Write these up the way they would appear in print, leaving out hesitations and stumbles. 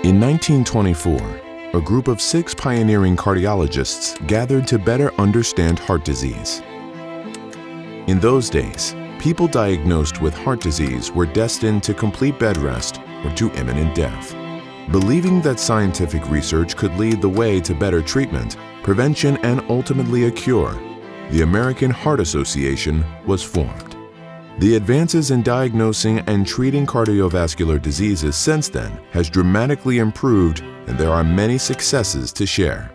In 1924, a group of 6 pioneering cardiologists gathered to better understand heart disease. In those days, people diagnosed with heart disease were destined to complete bed rest or to imminent death. Believing that scientific research could lead the way to better treatment, prevention, and ultimately a cure, the American Heart Association was formed. The advances in diagnosing and treating cardiovascular diseases since then has dramatically improved, and there are many successes to share.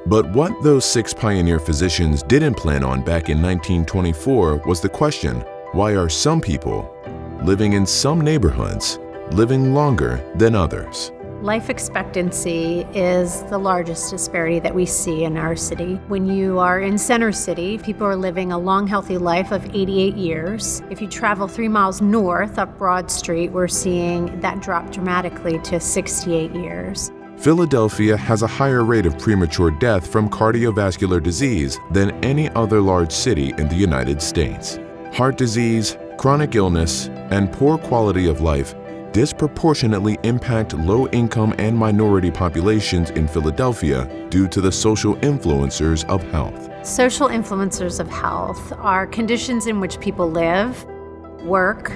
But what those 6 pioneer physicians didn't plan on back in 1924 was the question, why are some people living in some neighborhoods living longer than others? Life expectancy is the largest disparity that we see in our city. When you are in Center City, people are living a long, healthy life of 88 years. If you travel 3 miles north up Broad Street, we're seeing that drop dramatically to 68 years. Philadelphia has a higher rate of premature death from cardiovascular disease than any other large city in the United States. Heart disease, chronic illness, and poor quality of life disproportionately impact low-income and minority populations in Philadelphia due to the social influencers of health. Social influencers of health are conditions in which people live, work,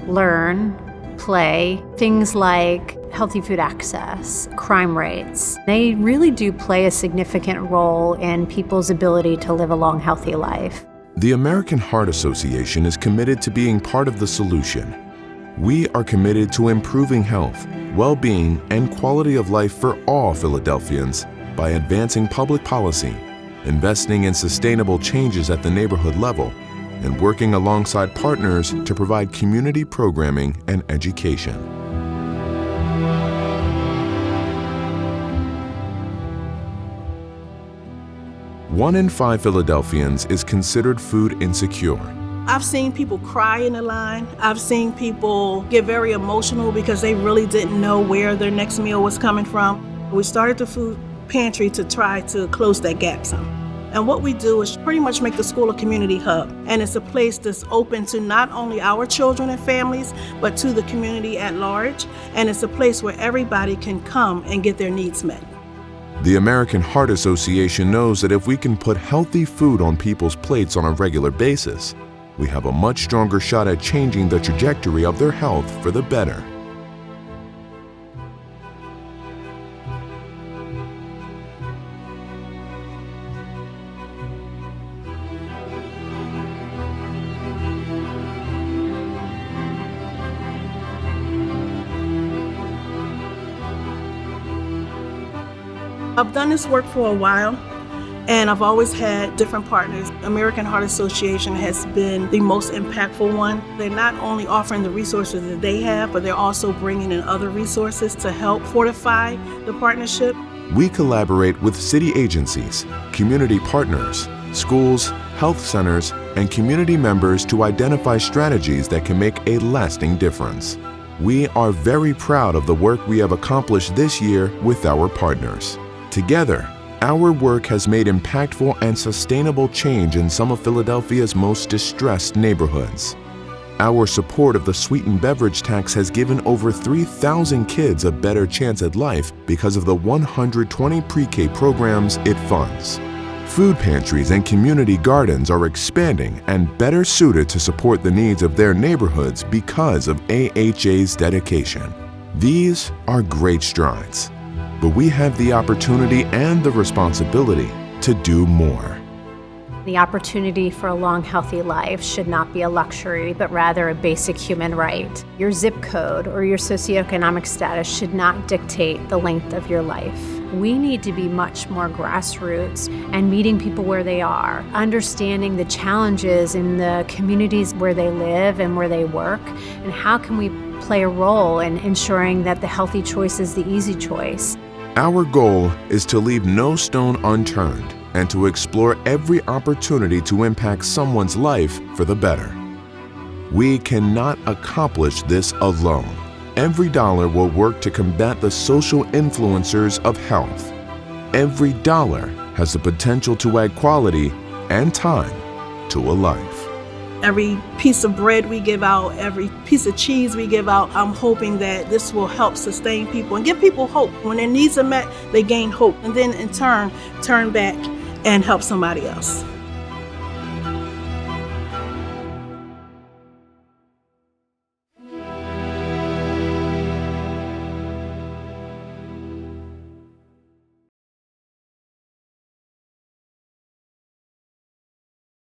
learn, play, things like healthy food access, crime rates. They really do play a significant role in people's ability to live a long, healthy life. The American Heart Association is committed to being part of the solution. We are committed to improving health, well-being, and quality of life for all Philadelphians by advancing public policy, investing in sustainable changes at the neighborhood level, and working alongside partners to provide community programming and education. One in 5 Philadelphians is considered food insecure. I've seen people cry in the line. I've seen people get very emotional because they really didn't know where their next meal was coming from. We started the food pantry to try to close that gap some. And what we do is pretty much make the school a community hub. And it's a place that's open to not only our children and families, but to the community at large. And it's a place where everybody can come and get their needs met. The American Heart Association knows that if we can put healthy food on people's plates on a regular basis, we have a much stronger shot at changing the trajectory of their health for the better. I've done this work for a while, and I've always had different partners. American Heart Association has been the most impactful one. They're not only offering the resources that they have, but they're also bringing in other resources to help fortify the partnership. We collaborate with city agencies, community partners, schools, health centers, and community members to identify strategies that can make a lasting difference. We are very proud of the work we have accomplished this year with our partners. Together, our work has made impactful and sustainable change in some of Philadelphia's most distressed neighborhoods. Our support of the sweetened beverage tax has given over 3,000 kids a better chance at life because of the 120 pre-K programs it funds. Food pantries and community gardens are expanding and better suited to support the needs of their neighborhoods because of AHA's dedication. These are great strides, but we have the opportunity and the responsibility to do more. The opportunity for a long, healthy life should not be a luxury, but rather a basic human right. Your zip code or your socioeconomic status should not dictate the length of your life. We need to be much more grassroots and meeting people where they are, understanding the challenges in the communities where they live and where they work, and how can we play a role in ensuring that the healthy choice is the easy choice. Our goal is to leave no stone unturned and to explore every opportunity to impact someone's life for the better. We cannot accomplish this alone. Every dollar will work to combat the social influencers of health. Every dollar has the potential to add quality and time to a life. every piece of bread we give out, every piece of cheese we give out. I'm hoping that this will help sustain people and give people hope. When their needs are met, they gain hope, and then in turn back and help somebody else.